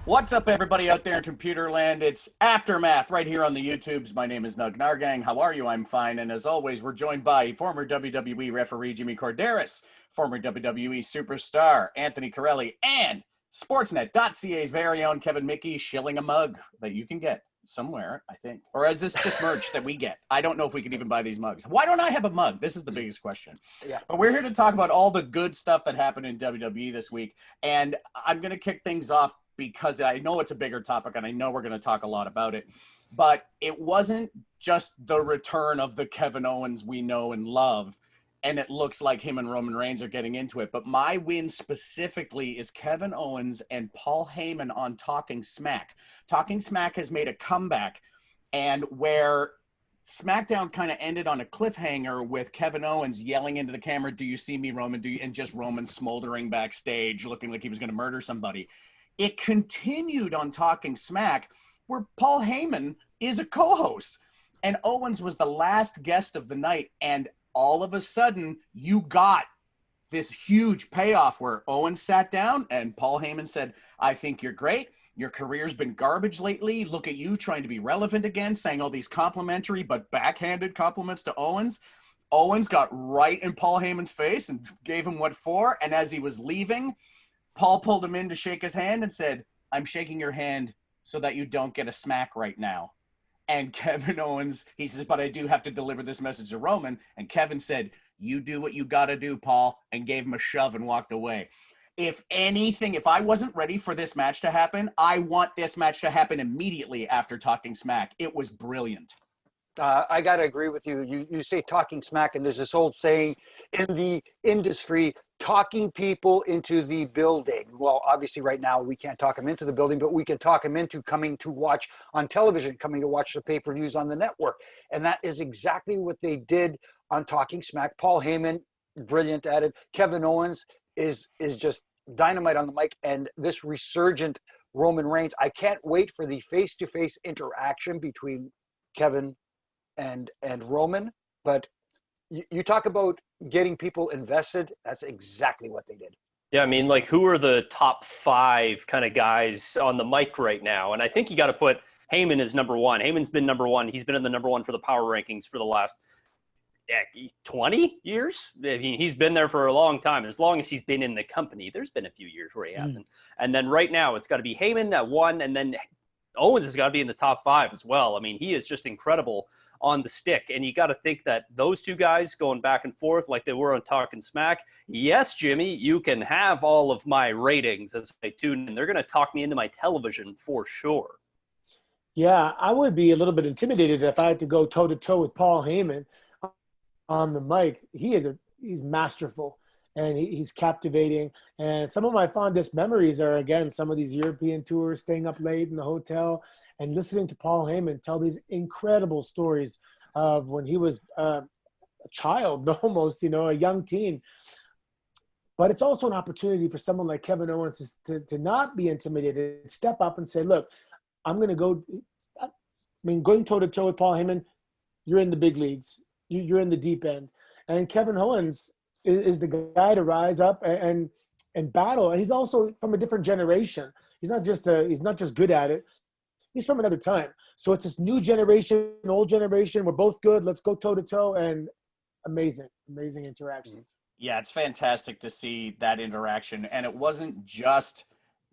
What's up, everybody out there in computer land? It's Aftermath right here on the YouTubes. My name is Nug Nargang. How are you? I'm fine. And as always, we're joined by former WWE referee Jimmy Corderas, former WWE superstar Anthony Corelli, and Sportsnet.ca's very own Kevin Mickey shilling a mug that you can get somewhere, I think. Or is this just merch that we get? I don't know if we can even buy these mugs. Why don't I have a mug? This is the biggest question. Yeah. But we're here to talk about all the good stuff that happened in WWE this week. And I'm going to kick things off because I know it's a bigger topic and I know we're going to talk a lot about it. But it wasn't just the return of the Kevin Owens we know and love. And it looks like him and Roman Reigns are getting into it. But my win specifically is Kevin Owens and Paul Heyman on Talking Smack. Talking Smack has made a comeback, and where SmackDown kind of ended on a cliffhanger with Kevin Owens yelling into the camera, "Do you see me, Roman?" And just Roman smoldering backstage, looking like he was going to murder somebody. It continued on Talking Smack, where Paul Heyman is a co-host. And Owens was the last guest of the night, and all of a sudden, you got this huge payoff where Owens sat down and Paul Heyman said, "I think you're great. Your career's been garbage lately. Look at you trying to be relevant again," saying all these complimentary but backhanded compliments to Owens. Owens got right in Paul Heyman's face and gave him what for. And as he was leaving, Paul pulled him in to shake his hand and said, "I'm shaking your hand so that you don't get a smack right now." And Kevin Owens, he says, "But I do have to deliver this message to Roman." And Kevin said, "You do what you got to do, Paul," and gave him a shove and walked away. If anything, if I wasn't ready for this match to happen, I want this match to happen immediately after Talking Smack. It was brilliant. I got to agree with you. You say talking smack, and there's this old saying in the industry, talking people into the building. Well, obviously right now we can't talk them into the building, but we can talk them into coming to watch on television, coming to watch the pay-per-views on the network. And that is exactly what they did on Talking Smack. Paul Heyman, brilliant at it. Kevin Owens is just dynamite on the mic. And this resurgent Roman Reigns, I can't wait for the face-to-face interaction between Kevin and Roman. But you talk about getting people invested. That's exactly what they did. Yeah, I mean, like, who are the top 5 kind of guys on the mic right now? And I think you got to put Heyman as number 1. Heyman's been number 1. He's been in the number 1 for the power rankings for the last 20 years. I mean, he's been there for a long time. As long as he's been in the company, there's been a few years where he hasn't. And then right now, it's got to be Heyman at 1, and then Owens has got to be in the top 5 as well. I mean, he is just incredible on the stick. And you got to think that those two guys going back and forth like they were on Talking Smack. Yes, Jimmy, you can have all of my ratings as I tune in. They're going to talk me into my television for sure. Yeah, I would be a little bit intimidated if I had to go toe-to-toe with Paul Heyman on the mic. He's masterful, and he's captivating. And some of my fondest memories are, again, some of these European tours, staying up late in the hotel and listening to Paul Heyman tell these incredible stories of when he was a child, almost, a young teen. But it's also an opportunity for someone like Kevin Owens to not be intimidated, step up and say, "Look, I'm going to go." I mean, going toe-to-toe with Paul Heyman, you're in the big leagues. You're in the deep end. And Kevin Owens is the guy to rise up and battle. And he's also from a different generation. He's not just good at it. He's from another time. So it's this new generation, old generation. We're both good. Let's go toe-to-toe. And amazing interactions. Yeah, it's fantastic to see that interaction. And it wasn't just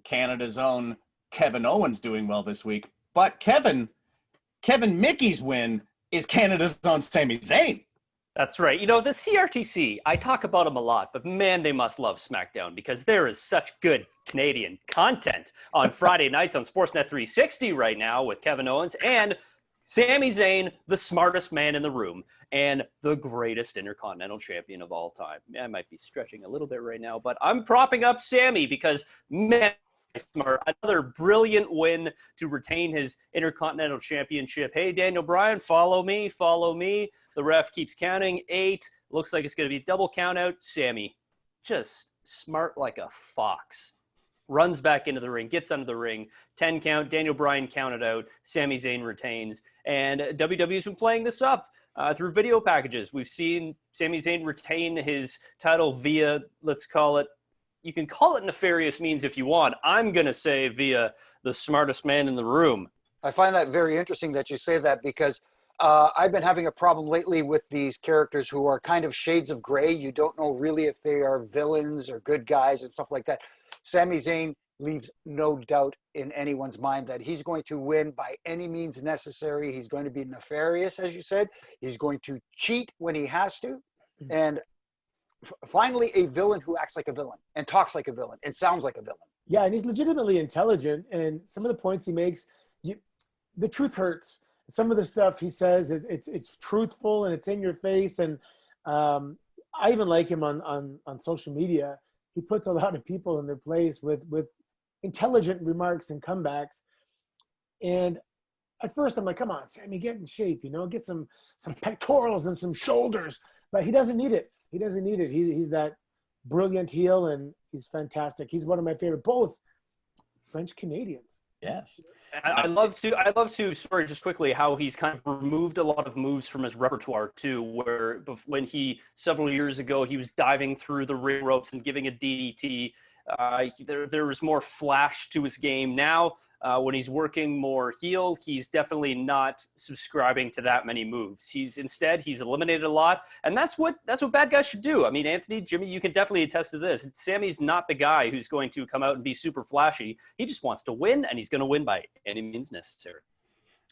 Canada's own Kevin Owens doing well this week, but Kevin Mickey's win is Canada's own Sami Zayn. That's right. The CRTC, I talk about them a lot, but man, they must love SmackDown because there is such good Canadian content on Friday nights on Sportsnet 360 right now with Kevin Owens and Sami Zayn, the smartest man in the room and the greatest Intercontinental Champion of all time. I might be stretching a little bit right now, but I'm propping up Sami because, man, smart. Another brilliant win to retain his Intercontinental Championship. Hey, Daniel Bryan, follow me. The ref keeps counting. 8. Looks like it's going to be a double count out. Sami, just smart like a fox. Runs back into the ring, gets under the ring. 10 count. Daniel Bryan counted out. Sami Zayn retains. And WWE's been playing this up through video packages. We've seen Sami Zayn retain his title via, let's call it, you can call it nefarious means if you want. I'm going to say via the smartest man in the room. I find that very interesting that you say that, because I've been having a problem lately with these characters who are kind of shades of gray. You don't know really if they are villains or good guys and stuff like that. Sami Zayn leaves no doubt in anyone's mind that he's going to win by any means necessary. He's going to be nefarious, as you said. He's going to cheat when he has to. And finally, a villain who acts like a villain and talks like a villain and sounds like a villain. Yeah, and he's legitimately intelligent. And some of the points he makes, the truth hurts. Some of the stuff he says, it's truthful and it's in your face. And I even like him on social media. He puts a lot of people in their place with intelligent remarks and comebacks. And at first I'm like, come on, Sammy, get in shape, get some pectorals and some shoulders. But he doesn't need it. He doesn't need it. He's that brilliant heel, and he's fantastic. He's one of my favorite, both French Canadians. Yes. I love to, sorry, just quickly, how he's kind of removed a lot of moves from his repertoire too, where when several years ago, he was diving through the ring ropes and giving a DDT. There was more flash to his game. Now, when he's working more heel, he's definitely not subscribing to that many moves. He's eliminated a lot, and that's what bad guys should do. I mean, Anthony, Jimmy, you can definitely attest to this. Sammy's not the guy who's going to come out and be super flashy. He just wants to win, and he's going to win by any means necessary.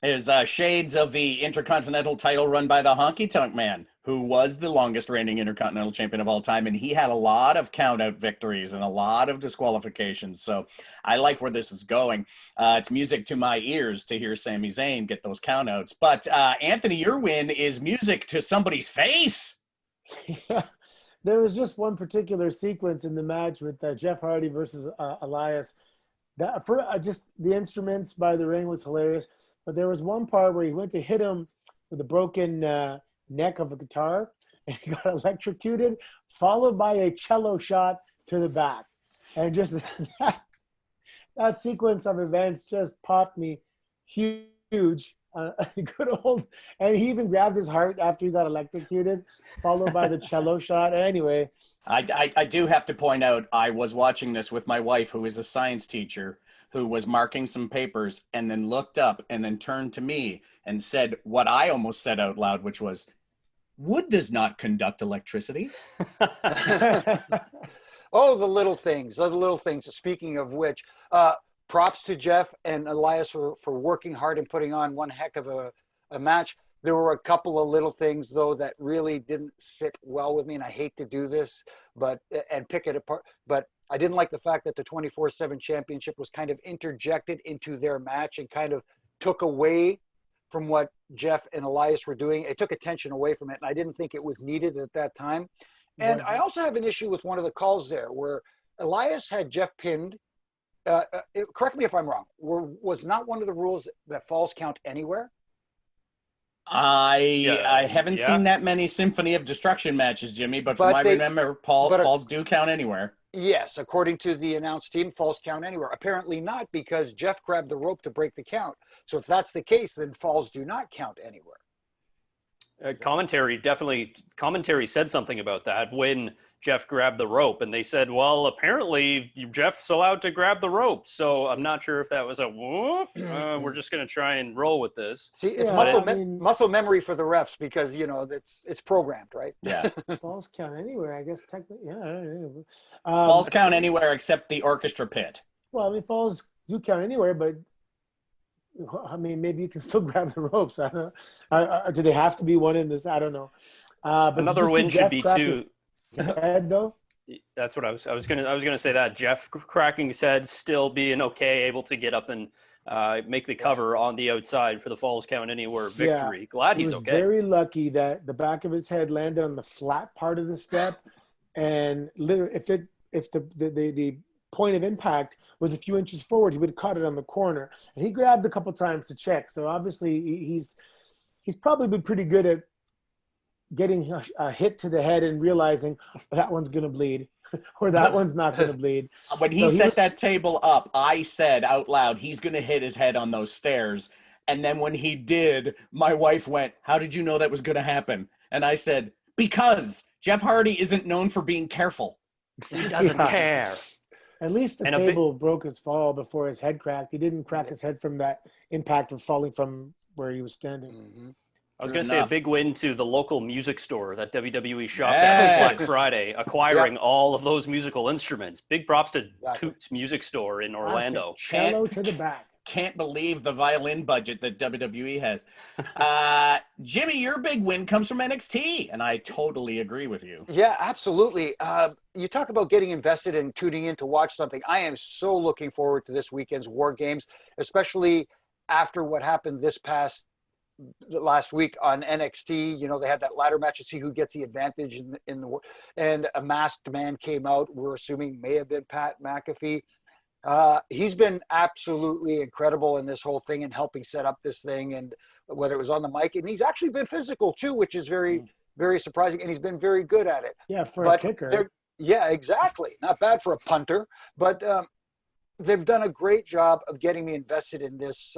Is shades of the Intercontinental title run by the Honky Tonk Man, who was the longest reigning Intercontinental champion of all time, and he had a lot of count-out victories and a lot of disqualifications. So I like where this is going. It's music to my ears to hear Sami Zayn get those count-outs. But Anthony, your win is music to somebody's face. Yeah. There was just one particular sequence in the match with Jeff Hardy versus Elias. Just the instruments by the ring was hilarious. But there was one part where he went to hit him with a broken neck of a guitar, and he got electrocuted, followed by a cello shot to the back. And just that sequence of events just popped me huge. Good old, and he even grabbed his heart after he got electrocuted, followed by the cello shot. Anyway. I do have to point out, I was watching this with my wife, who is a science teacher, who was marking some papers and then looked up and then turned to me and said what I almost said out loud, which was, wood does not conduct electricity. Oh, the little things. Speaking of which, props to Jeff and Elias for working hard and putting on one heck of a match. There were a couple of little things, though, that really didn't sit well with me, and I hate to do this and pick it apart, but I didn't like the fact that the 24/7 championship was kind of interjected into their match and kind of took away from what Jeff and Elias were doing. It took attention away from it, and I didn't think it was needed at that time. And I also have an issue with one of the calls there where Elias had Jeff pinned. Correct me if I'm wrong. Was not one of the rules that falls count anywhere? I haven't seen that many Symphony of Destruction matches, Jimmy, but from what I remember, falls do count anywhere. Yes, according to the announced team, falls count anywhere. Apparently not, because Jeff grabbed the rope to break the count. So if that's the case, then falls do not count anywhere. Commentary said something about that when Jeff grabbed the rope, and they said, well, apparently Jeff's allowed to grab the rope. So I'm not sure if that was a whoop. We're just going to try and roll with this. See, it's muscle memory for the refs, because it's programmed, right? Yeah. Falls count anywhere, I guess. Technically, yeah. Falls count anywhere except the orchestra pit. Well, I mean, falls do count anywhere, but I mean, maybe you can still grab the ropes. I don't know. Do they have to be one in this? I don't know. But another win should be two. Head, though? That's what I was gonna say. That Jeff cracking his head, still being okay, able to get up and make the cover on the outside for the falls count anywhere victory. Yeah. Glad he's okay. Very lucky that the back of his head landed on the flat part of the step, and literally, if the point of impact was a few inches forward, he would have caught it on the corner. And he grabbed a couple times to check. So obviously, he's probably been pretty good at getting a hit to the head and realizing that one's going to bleed or that one's not going to bleed. When he set that table up, I said out loud, he's going to hit his head on those stairs. And then when he did, my wife went, how did you know that was going to happen? And I said, because Jeff Hardy isn't known for being careful. He doesn't Yeah. care. At least the And a big- table broke his fall before his head cracked. He didn't crack his head from that impact of falling from where he was standing. Mm-hmm. I was True going to say a enough. big win to the local music store that WWE shopped at on Black Yes. Friday, acquiring all of those musical instruments. Big props to Exactly. Toots Music Store in I Orlando. said cello to the back. Can't believe the violin budget that WWE has. Jimmy, your big win comes from NXT, and I totally agree with you. Yeah, absolutely. You talk about getting invested and tuning in to watch something. I am so looking forward to this weekend's War Games, especially after what happened last week on NXT. You know, they had that ladder match to see who gets the advantage in the war. And a masked man came out. We're assuming may have been Pat McAfee. He's been absolutely incredible in this whole thing and helping set up this thing, and whether it was on the mic, and he's actually been physical too, which is very, very surprising, and he's been very good at it. Yeah, for a kicker. Yeah, exactly. Not bad for a punter, but they've done a great job of getting me invested in this.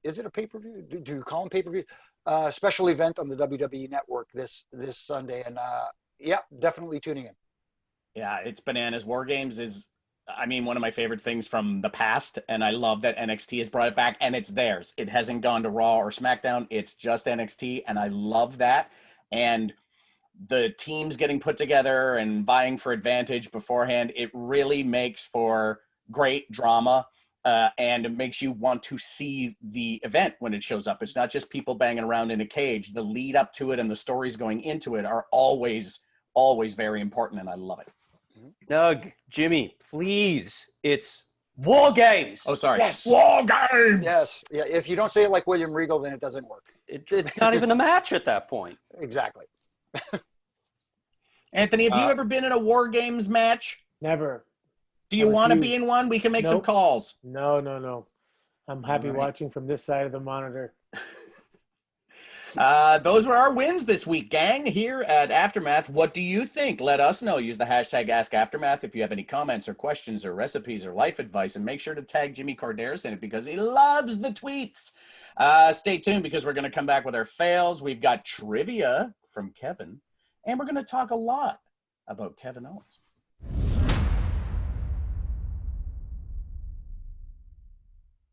Is it a pay-per-view? Do you call them pay-per-view? Special event on the WWE Network this Sunday, and yeah, definitely tuning in. Yeah, it's bananas. War Games is, I mean, one of my favorite things from the past, and I love that NXT has brought it back, and it's theirs. It hasn't gone to Raw or SmackDown. It's just NXT, and I love that. And the teams getting put together and vying for advantage beforehand, it really makes for great drama, and it makes you want to see the event when it shows up. It's not just people banging around in a cage. The lead up to it and the stories going into it are always very important, and I love it. Doug, Jimmy, please. It's War Games. Oh, sorry. Yes. War Games! Yes. Yeah. If you don't say it like William Regal, then it doesn't work. It's not even a match at that point. Exactly. Anthony, have you ever been in a War Games match? Never. Do you I want to refuse. be in one? We can make some Nope. calls. No. I'm happy All right. watching from this side of the monitor. Those were our wins this week, gang, here at Aftermath. What do you think? Let us know. Use the hashtag AskAftermath if you have any comments or questions or recipes or life advice, and make sure to tag Jimmy Carderas in it because he loves the tweets. Stay tuned because we're going to come back with our fails. We've got trivia from Kevin, and we're going to talk a lot about Kevin Owens.